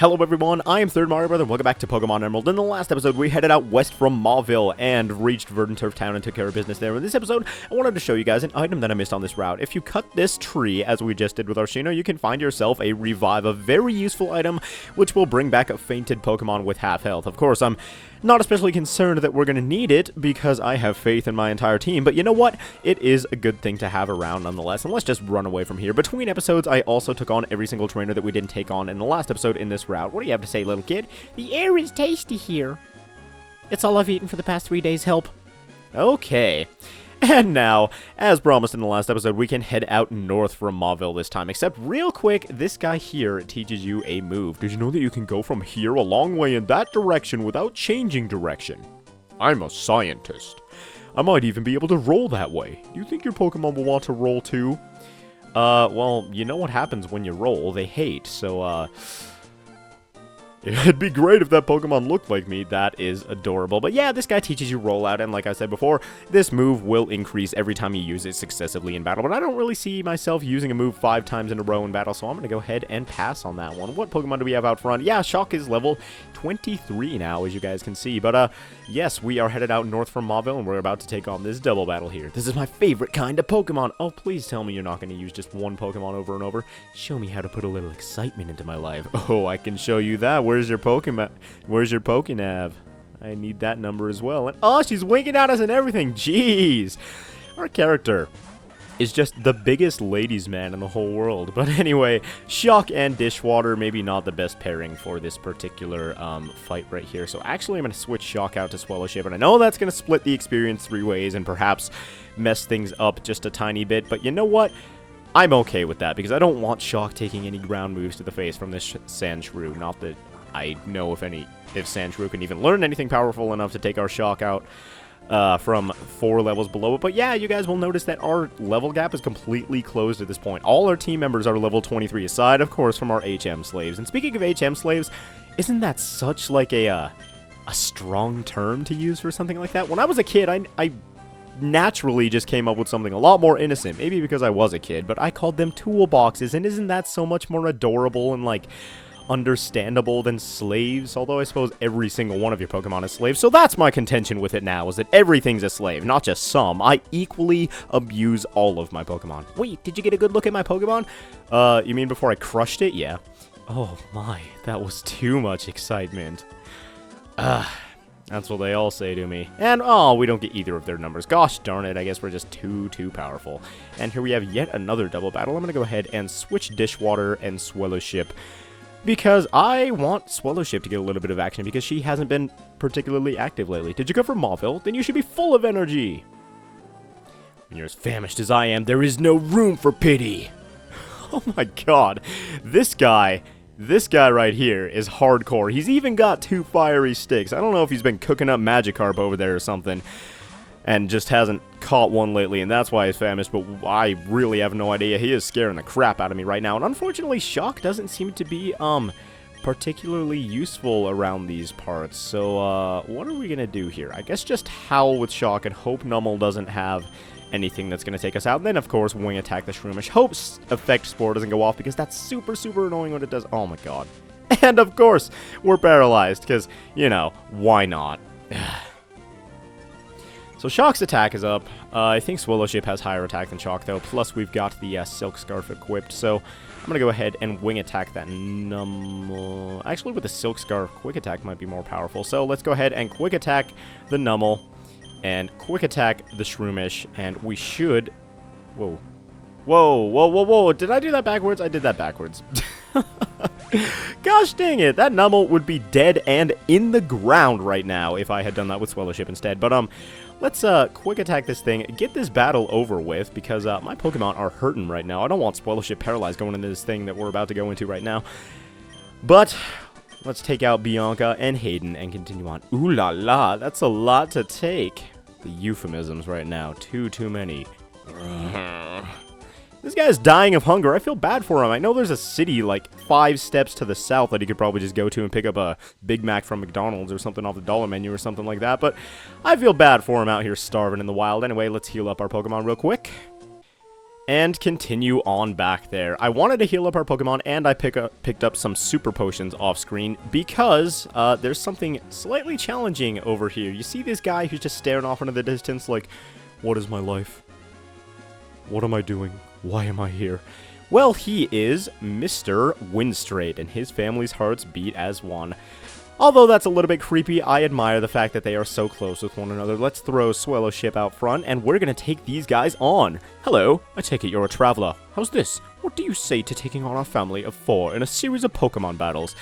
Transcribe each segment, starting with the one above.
Hello everyone, I am Third Mario Brother, and welcome back to Pokemon Emerald. In the last episode, we headed out west from Mauville and reached Verdant Turf Town and took care of business there. In this episode, I wanted to show you guys an item that I missed on this route. If you cut this tree, as we just did with Arshino, you can find yourself a Revive, a very useful item, which will bring back a fainted Pokemon with half health. Of course, I'm not especially concerned that we're going to need it, because I have faith in my entire team, but you know what? It is a good thing to have around nonetheless, and let's just run away from here. Between episodes, I also took on every single trainer that we didn't take on in the last episode in this route. What do you have to say, little kid? The air is tasty here. It's all I've eaten for the past 3 days, help. Okay. And now, as promised in the last episode, we can head out north from Mauville this time. Except, real quick, this guy here teaches you a move. Did you know that you can go from here a long way in that direction without changing direction? I'm a scientist. I might even be able to roll that way. Do you think your Pokemon will want to roll too? Well, you know what happens when you roll. They hate, so, it'd be great if that Pokemon looked like me. That is adorable. But yeah, this guy teaches you rollout, and like I said before, this move will increase every time you use it successively in battle. But I don't really see myself using a move 5 times in a row in battle, so I'm going to go ahead and pass on that one. What Pokemon do we have out front? Yeah, Shock is level 23 now, as you guys can see. But yes, we are headed out north from Mauville, and we're about to take on this double battle here. This is my favorite kind of Pokemon. Oh, please tell me you're not going to use just one Pokemon over and over. Show me how to put a little excitement into my life. Oh, I can show you that. Where's your Pokemon? Where's your Pokenav? I need that number as well. And oh, she's winking at us and everything. Jeez. Our character is just the biggest ladies man in the whole world. But anyway, Shock and Dishwater, maybe not the best pairing for this particular fight right here. So actually, I'm going to switch Shock out to Swellowship. And I know that's going to split the experience 3 ways and perhaps mess things up just a tiny bit. But you know what? I'm okay with that because I don't want Shock taking any ground moves to the face from this Sandshrew. Not that I know if Sandshrew can even learn anything powerful enough to take our Shock out from 4 levels below it. But yeah, you guys will notice that our level gap is completely closed at this point. All our team members are level 23, aside, of course, from our HM slaves. And speaking of HM slaves, isn't that such like a strong term to use for something like that? When I was a kid, I naturally just came up with something a lot more innocent. Maybe because I was a kid, but I called them toolboxes. And isn't that so much more adorable and like understandable than slaves? Although I suppose every single one of your Pokemon is slaves. So that's my contention with it now, is that everything's a slave, not just some. I equally abuse all of my Pokemon. Wait, did you get a good look at my Pokemon? You mean before I crushed it? Yeah. Oh my, that was too much excitement. That's what they all say to me. And, oh, we don't get either of their numbers. Gosh darn it, I guess we're just too powerful. And here we have yet another double battle. I'm going to go ahead and switch Dishwater and Swellowship, because I want Swellowship to get a little bit of action, because she hasn't been particularly active lately. Did you come from Mauville? Then you should be full of energy. When you're as famished as I am, there is no room for pity. Oh my god. This guy right here is hardcore. He's even got 2 fiery sticks. I don't know if he's been cooking up Magikarp over there or something, and just hasn't caught one lately, and that's why he's famished, but I really have no idea. He is scaring the crap out of me right now, and unfortunately, Shock doesn't seem to be, particularly useful around these parts. So, what are we gonna do here? I guess just howl with Shock and hope Numel doesn't have anything that's gonna take us out. And then, of course, Wing Attack the Shroomish. Hope Effect Spore doesn't go off, because that's super annoying when it does. Oh my god. And, of course, we're paralyzed, because, you know, why not? So Shock's attack is up. I think Swellowship has higher attack than Shock, though. Plus, we've got the Silk Scarf equipped. So I'm going to go ahead and Wing Attack that Numel. Actually, with the Silk Scarf, Quick Attack might be more powerful. So let's go ahead and Quick Attack the Numel and Quick Attack the Shroomish. And we should... Whoa. Did I do that backwards? I did that backwards. Gosh dang it. That Numel would be dead and in the ground right now if I had done that with Swellowship instead. But, let's Quick Attack this thing, get this battle over with, because my Pokemon are hurting right now. I don't want Swellowship paralyzed going into this thing that we're about to go into right now. But let's take out Bianca and Hayden and continue on. Ooh la la, that's a lot to take. The euphemisms right now, too many. This guy's dying of hunger. I feel bad for him. I know there's a city like 5 steps to the south that he could probably just go to and pick up a Big Mac from McDonald's or something off the dollar menu or something like that, but I feel bad for him out here starving in the wild. Anyway, let's heal up our Pokemon real quick. and continue on back there. I wanted to heal up our Pokemon, and I picked up some super potions off screen because there's something slightly challenging over here. You see this guy who's just staring off into the distance like, what is my life? What am I doing? Why am I here? Well, he is Mr. Winstrate, and his family's hearts beat as one. Although that's a little bit creepy, I admire the fact that they are so close with one another. Let's throw Swellowship out front, and we're going to take these guys on. Hello, I take it you're a traveler. How's this? What do you say to taking on our family of 4 in a series of Pokemon battles?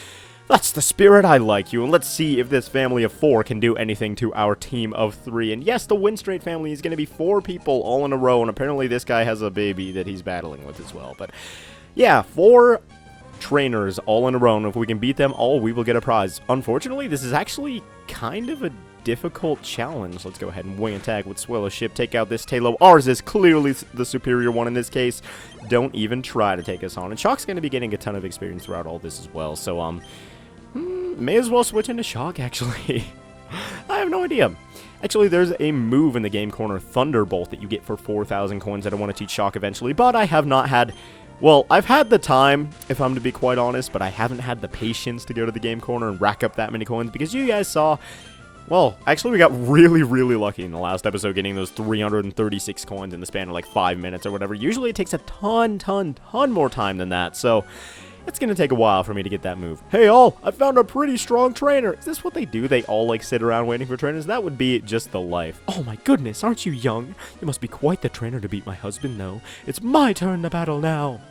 That's the spirit, I like you, and let's see if this family of 4 can do anything to our team of 3. And yes, the Winstrate family is going to be 4 people all in a row, and apparently this guy has a baby that he's battling with as well. But yeah, 4 trainers all in a row, and if we can beat them all, we will get a prize. Unfortunately, this is actually kind of a difficult challenge. Let's go ahead and wing attack with Swellowship. Take out this Taillow. Ours is clearly the superior one in this case. Don't even try to take us on. And Shock's going to be getting a ton of experience throughout all this as well, so may as well switch into Shock, actually. I have no idea. Actually, there's a move in the game corner, Thunderbolt, that you get for 4,000 coins that I want to teach Shock eventually, but I have not had... Well, I've had the time, if I'm to be quite honest, but I haven't had the patience to go to the game corner and rack up that many coins, because you guys saw... Well, actually, we got really, really lucky in the last episode getting those 336 coins in the span of like 5 minutes or whatever. Usually it takes a ton more time than that, so... It's going to take a while for me to get that move. Hey all, I found a pretty strong trainer. Is this what they do? They all like sit around waiting for trainers? That would be just the life. Oh my goodness, aren't you young? You must be quite the trainer to beat my husband, though. It's my turn to battle now.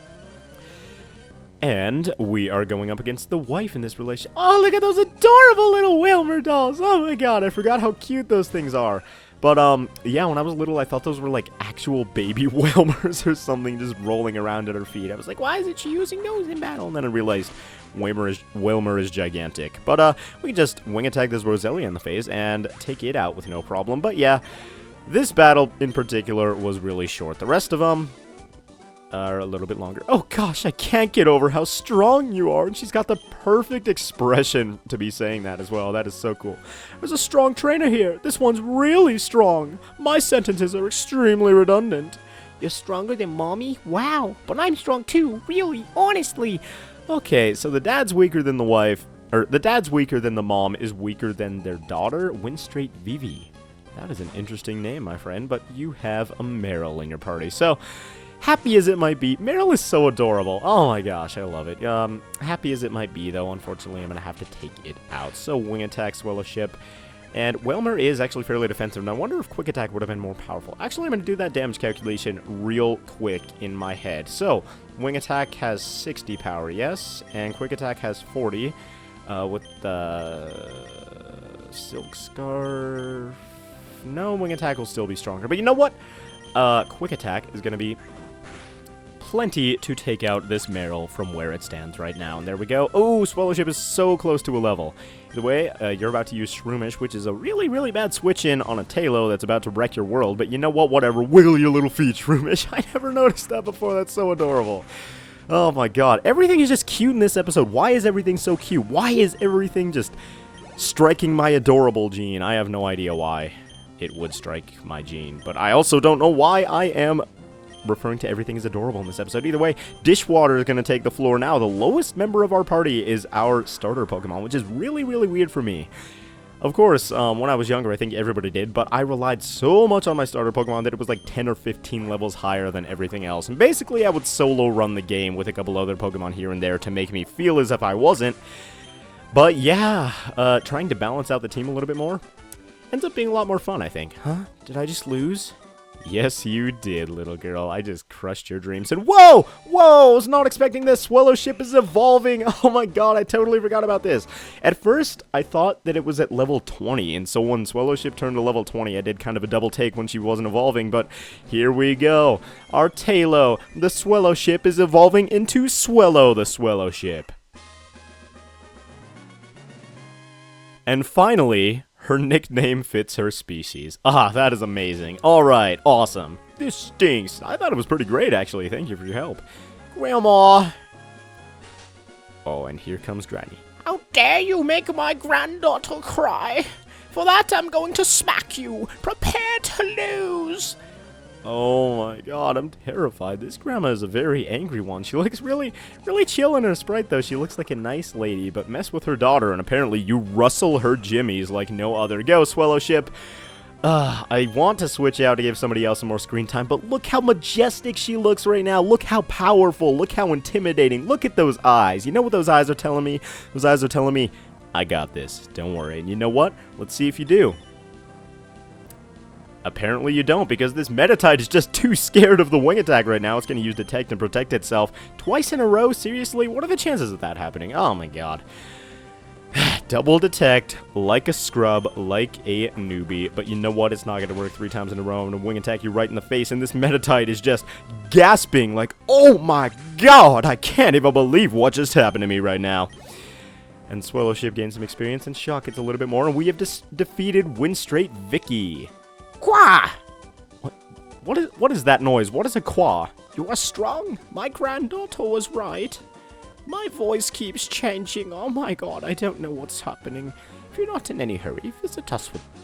And we are going up against the wife in this relation. Oh, look at those adorable little Wilmer dolls. Oh my god, I forgot how cute those things are. But, yeah, when I was little, I thought those were, like, actual baby Wilmers or something just rolling around at her feet. I was like, why isn't she using those in battle? And then I realized Wilmer is gigantic. But, we can just wing attack this Roselia in the face and take it out with no problem. But, yeah, this battle in particular was really short. The rest of them are a little bit longer. Oh, gosh, I can't get over how strong you are. And she's got the perfect expression to be saying that as well. That is so cool. There's a strong trainer here. This one's really strong. My sentences are extremely redundant. You're stronger than Mommy? Wow. But I'm strong too. Really. Honestly. Okay, so the dad's weaker than the wife. Or, the dad's weaker than the mom is weaker than their daughter. Winstrate Vivi. That is an interesting name, my friend. But you have a Meryl in your party. So... happy as it might be, Meryl is so adorable. Oh my gosh, I love it. Happy as it might be, though, unfortunately, I'm going to have to take it out. So, wing attack, Swellowship. And Wilmer is actually fairly defensive, and I wonder if quick attack would have been more powerful. Actually, I'm going to do that damage calculation real quick in my head. So, wing attack has 60 power, yes, and quick attack has 40. With the Silk Scarf... No, wing attack will still be stronger. But you know what? Quick attack is going to be plenty to take out this Meryl from where it stands right now. And there we go. Oh, Swellowship is so close to a level. Either way, you're about to use Shroomish, which is a really, really bad switch-in on a Taillow that's about to wreck your world. But you know what? Whatever. Wiggle your little feet, Shroomish. I never noticed that before. That's so adorable. Oh my god. Everything is just cute in this episode. Why is everything so cute? Why is everything just striking my adorable gene? I have no idea why it would strike my gene. But I also don't know why I am referring to everything as adorable in this episode. Either way, Dishwater is going to take the floor now. The lowest member of our party is our starter Pokemon, which is really, really weird for me. Of course, when I was younger, I think everybody did, but I relied so much on my starter Pokemon that it was like 10 or 15 levels higher than everything else. And basically, I would solo run the game with a couple other Pokemon here and there to make me feel as if I wasn't. But yeah, trying to balance out the team a little bit more ends up being a lot more fun, I think. Huh? Did I just lose? Yes, you did, little girl. I just crushed your dreams. And whoa! Whoa! I was not expecting this. Swellowship is evolving. Oh my god, I totally forgot about this. At first, I thought that it was at level 20. And so when Swellowship turned to level 20, I did kind of a double take when she wasn't evolving. But here we go. Our Taillow, the Swellowship, is evolving into Swellow the Swellowship. And finally, her nickname fits her species. Ah, that is amazing. Alright, awesome. This stinks. I thought it was pretty great, actually. Thank you for your help. Grandma! Oh, and here comes Granny. How dare you make my granddaughter cry? For that, I'm going to smack you. Prepare to lose. Oh my god, I'm terrified. This grandma is a very angry one. She looks really chill in her sprite, though. She looks like a nice lady, but mess with her daughter, and apparently you rustle her jimmies like no other. Go, Swellowship. I want to switch out to give somebody else some more screen time, but look how majestic she looks right now. Look how powerful. Look how intimidating. Look at those eyes. You know what those eyes are telling me? Those eyes are telling me, I got this. Don't worry. And you know what? Let's see if you do. Apparently you don't, because this Meditite is just too scared of the wing attack right now. It's going to use Detect and protect itself twice in a row. Seriously? What are the chances of that happening? Oh my god. Double Detect, like a scrub, like a newbie. But you know what? It's not going to work 3 times in a row. I'm going to wing attack you right in the face, and this Meditite is just gasping like, oh my god, I can't even believe what just happened to me right now. And Swellowship gains some experience, and Shock gets a little bit more, and we have defeated Winstrate Vicky. Quah! What is that noise? What is a quah? You are strong. My granddaughter was right. My voice keeps changing. Oh my god, I don't know what's happening. If you're not in any hurry,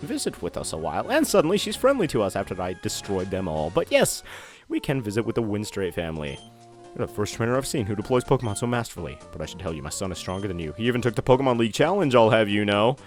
visit with us a while. And suddenly she's friendly to us after I destroyed them all. But yes, we can visit with the Winstrate family. You're the first trainer I've seen who deploys Pokemon so masterfully. But I should tell you, my son is stronger than you. He even took the Pokemon League Challenge, I'll have you know.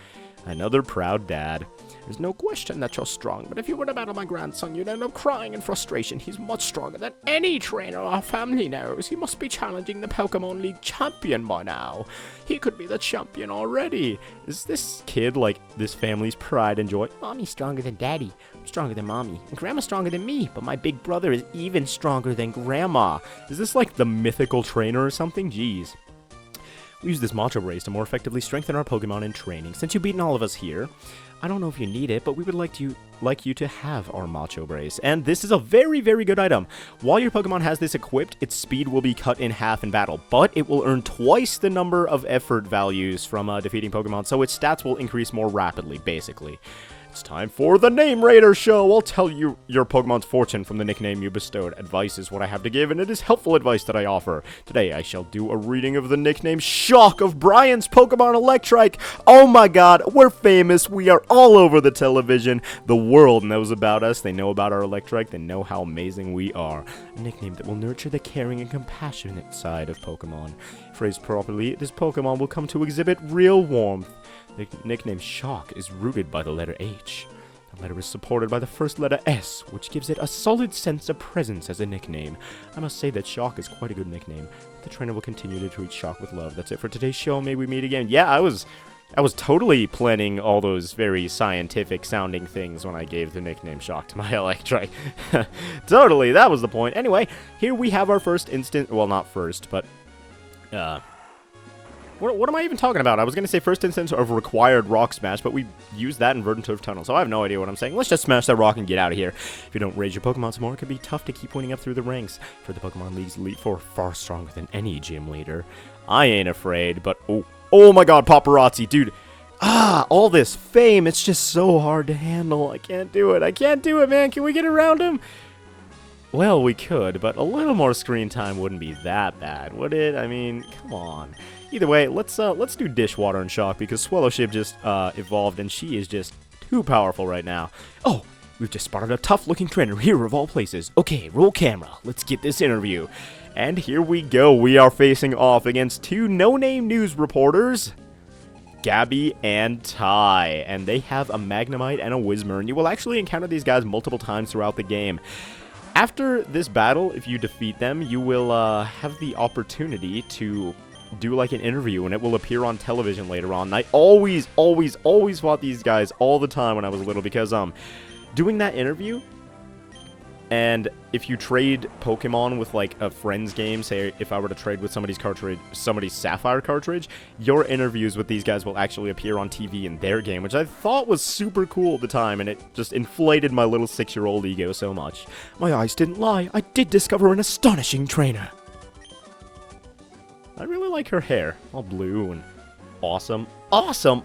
Another proud dad. There's no question that you're strong, but if you were to battle my grandson, you'd end up crying in frustration. He's much stronger than any trainer our family knows. He must be challenging the Pokemon League champion by now. He could be the champion already. Is this kid like this family's pride and joy? Mommy's stronger than Daddy. I'm stronger than Mommy. And Grandma's stronger than me, but my big brother is even stronger than Grandma. Is this like the mythical trainer or something? Jeez. We use this Macho Brace to more effectively strengthen our Pokemon in training. Since you've beaten all of us here, I don't know if you need it, but we would like you to have our Macho Brace. And this is a very, very good item. While your Pokemon has this equipped, its speed will be cut in half in battle, but it will earn twice the number of effort values from defeating Pokemon, so its stats will increase more rapidly, basically. It's time for the Name Raider Show! I'll tell you your Pokemon's fortune from the nickname you bestowed. Advice is what I have to give, and it is helpful advice that I offer. Today, I shall do a reading of the nickname Shock of Brian's Pokemon Electrike. Oh my god, we're famous. We are all over the television. The world knows about us. They know about our Electrike. They know how amazing we are. A nickname that will nurture the caring and compassionate side of Pokemon. Phrased properly, this Pokemon will come to exhibit real warmth. The nickname Shock is rooted by the letter H. The letter is supported by the first letter S, which gives it a solid sense of presence as a nickname. I must say that Shock is quite a good nickname. The trainer will continue to treat Shock with love. That's it for today's show. May we meet again. Yeah, I was totally planning all those very scientific-sounding things when I gave the nickname Shock to my Electrike. Totally, that was the point. Anyway, here we have our first instant... Well, not first, but... What am I even talking about? I was going to say first instance of required rock smash, but we used that in Verdant Turf Tunnel, so I have no idea what I'm saying. Let's just smash that rock and get out of here. If you don't raise your Pokemon some more, it could be tough to keep winning up through the ranks. For the Pokemon League's Elite Four, far stronger than any gym leader. I ain't afraid, but oh my god, paparazzi, dude. All this fame, it's just so hard to handle. I can't do it, man. Can we get around him? Well, we could, but a little more screen time wouldn't be that bad, would it? I mean, come on. Either way, let's do Dishwater and Shock, because Swellowship just evolved, and she is just too powerful right now. Oh, we've just spotted a tough-looking trainer here of all places. Okay, roll camera. Let's get this interview. And here we go. We are facing off against 2 no-name news reporters, Gabby and Ty, and they have a Magnemite and a Whismur, and you will actually encounter these guys multiple times throughout the game. After this battle, if you defeat them, you will have the opportunity to do like an interview, and it will appear on television later on. And I always fought these guys all the time when I was little, because doing that interview, and if you trade Pokemon with like a friend's game, say if I were to trade with somebody's Sapphire cartridge, your interviews with these guys will actually appear on TV in their game, which I thought was super cool at the time, and it just inflated my little 6-year-old ego so much. My eyes didn't lie. I did discover an astonishing trainer. I really like her hair. All blue and awesome. Awesome!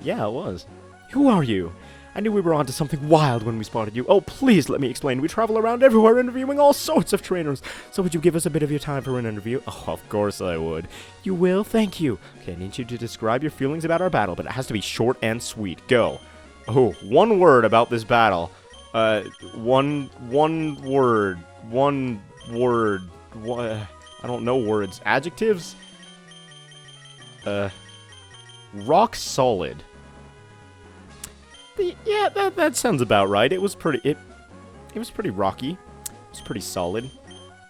Yeah, it was. Who are you? I knew we were onto something wild when we spotted you. Oh, please let me explain. We travel around everywhere interviewing all sorts of trainers. So would you give us a bit of your time for an interview? Oh, of course I would. You will? Thank you. Okay, I need you to describe your feelings about our battle, but it has to be short and sweet. Go. Oh, one word about this battle. One word. One word. I don't know words. Adjectives? Rock solid. Yeah, that sounds about right. It was pretty, it was pretty rocky. It was pretty solid.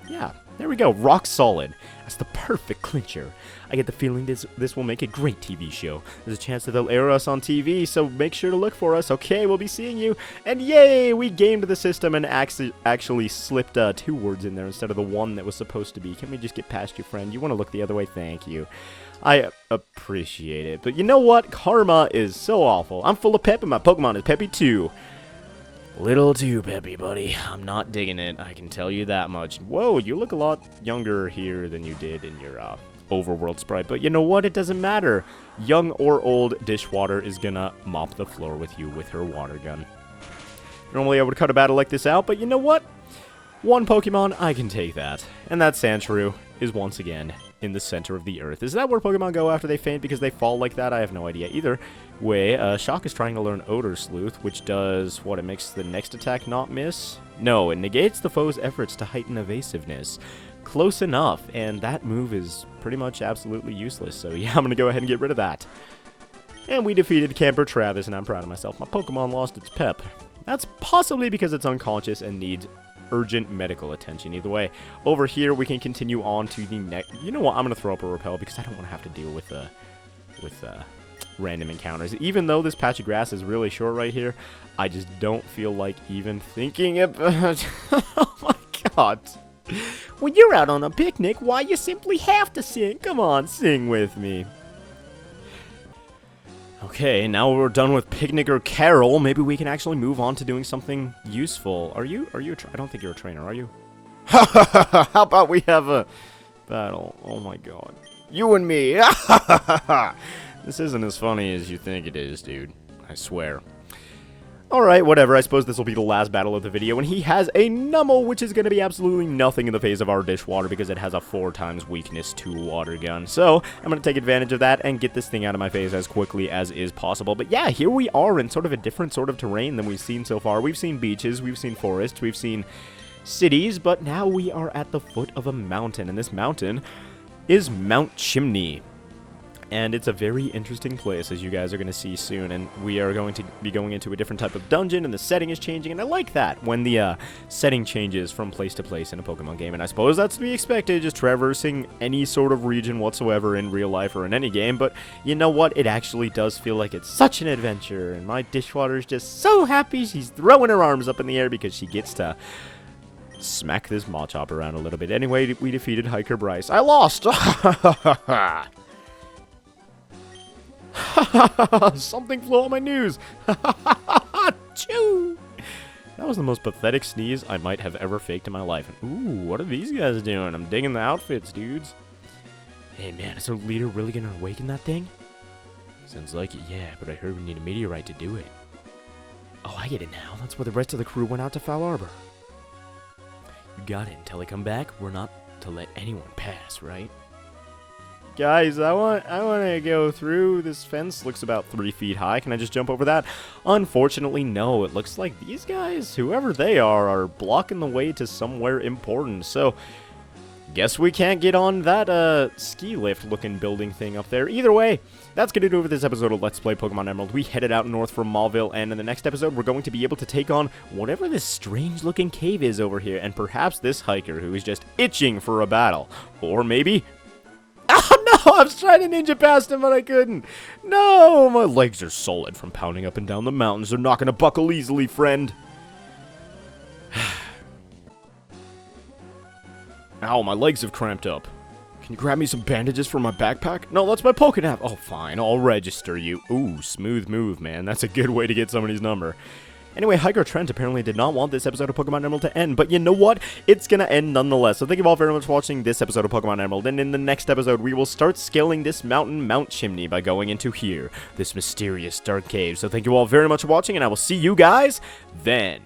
Yeah, there we go. Rock solid. That's the perfect clincher. I get the feeling this will make a great TV show. There's a chance that they'll air us on TV, so make sure to look for us. Okay, we'll be seeing you. And yay, we gamed the system and actually slipped 2 words in there instead of the one that was supposed to be. Can we just get past you, friend? You want to look the other way? Thank you. I appreciate it. But you know what? Karma is so awful. I'm full of pep and my Pokemon is peppy too. Little too peppy, buddy. I'm not digging it. I can tell you that much. Whoa, you look a lot younger here than you did in your overworld sprite. But you know what? It doesn't matter. Young or old, Dishwater is gonna mop the floor with you with her water gun. Normally I would cut a battle like this out, but you know what? One Pokemon, I can take that. And that Sandshrew is once again in the center of the earth. Is that where Pokemon go after they faint because they fall like that? I have no idea. Either way, Shock is trying to learn Odor Sleuth, which does, what, it makes the next attack not miss? No, it negates the foe's efforts to heighten evasiveness. Close enough, and that move is pretty much absolutely useless, so yeah, I'm gonna go ahead and get rid of that. And we defeated Camper Travis, and I'm proud of myself. My Pokemon lost its pep. That's possibly because it's unconscious and needs urgent medical attention. Either way, over here we can continue on to the next. You know what? I'm gonna throw up a repel because I don't want to have to deal with random encounters. Even though this patch of grass is really short right here, I just don't feel like even thinking about. Oh my god! When you're out on a picnic, why you simply have to sing? Come on, sing with me. Okay, now we're done with picnic or carol. Maybe we can actually move on to doing something useful. Are you I don't think you're a trainer, are you? How about we have a battle? Oh my god. You and me. This isn't as funny as you think it is, dude. I swear. Alright, whatever. I suppose this will be the last battle of the video. And he has a Numel, which is going to be absolutely nothing in the face of our Dishwater because it has a 4 times weakness to water gun. So, I'm going to take advantage of that and get this thing out of my face as quickly as is possible. But yeah, here we are in sort of a different sort of terrain than we've seen so far. We've seen beaches, we've seen forests, we've seen cities, but now we are at the foot of a mountain. And this mountain is Mount Chimney. And it's a very interesting place, as you guys are going to see soon, and we are going to be going into a different type of dungeon, and the setting is changing, and I like that, when the setting changes from place to place in a Pokemon game, and I suppose that's to be expected, just traversing any sort of region whatsoever in real life or in any game, but you know what, it actually does feel like it's such an adventure, and my Dishwater is just so happy, she's throwing her arms up in the air because she gets to smack this Machop around a little bit. Anyway, we defeated Hiker Bryce. I lost! Something flew on my news. Choo! That was the most pathetic sneeze I might have ever faked in my life. And, ooh, what are these guys doing? I'm digging the outfits, dudes. Hey, man, is our leader really gonna awaken that thing? Sounds like it, yeah, but I heard we need a meteorite to do it. Oh, I get it now. That's why the rest of the crew went out to Foul Arbor. You got it. Until I come back, we're not to let anyone pass, right? Guys, I want to go through. This fence looks about 3 feet high. Can I just jump over that? Unfortunately, no. It looks like these guys, whoever they are blocking the way to somewhere important. So, guess we can't get on that ski lift looking building thing up there. Either way, that's going to do it for this episode of Let's Play Pokemon Emerald. We headed out north from Mauville, and in the next episode, we're going to be able to take on whatever this strange looking cave is over here, and perhaps this hiker who is just itching for a battle. Or maybe... Oh no, I was trying to ninja past him, but I couldn't. No, my legs are solid from pounding up and down the mountains. They're not going to buckle easily, friend. Ow, my legs have cramped up. Can you grab me some bandages from my backpack? No, that's my Pokénap. Oh, fine, I'll register you. Ooh, smooth move, man. That's a good way to get somebody's number. Anyway, Hiker Trent apparently did not want this episode of Pokemon Emerald to end, but you know what? It's gonna end nonetheless. So thank you all very much for watching this episode of Pokemon Emerald, and in the next episode, we will start scaling this mountain, Mount Chimney, by going into here, this mysterious dark cave. So thank you all very much for watching, and I will see you guys then.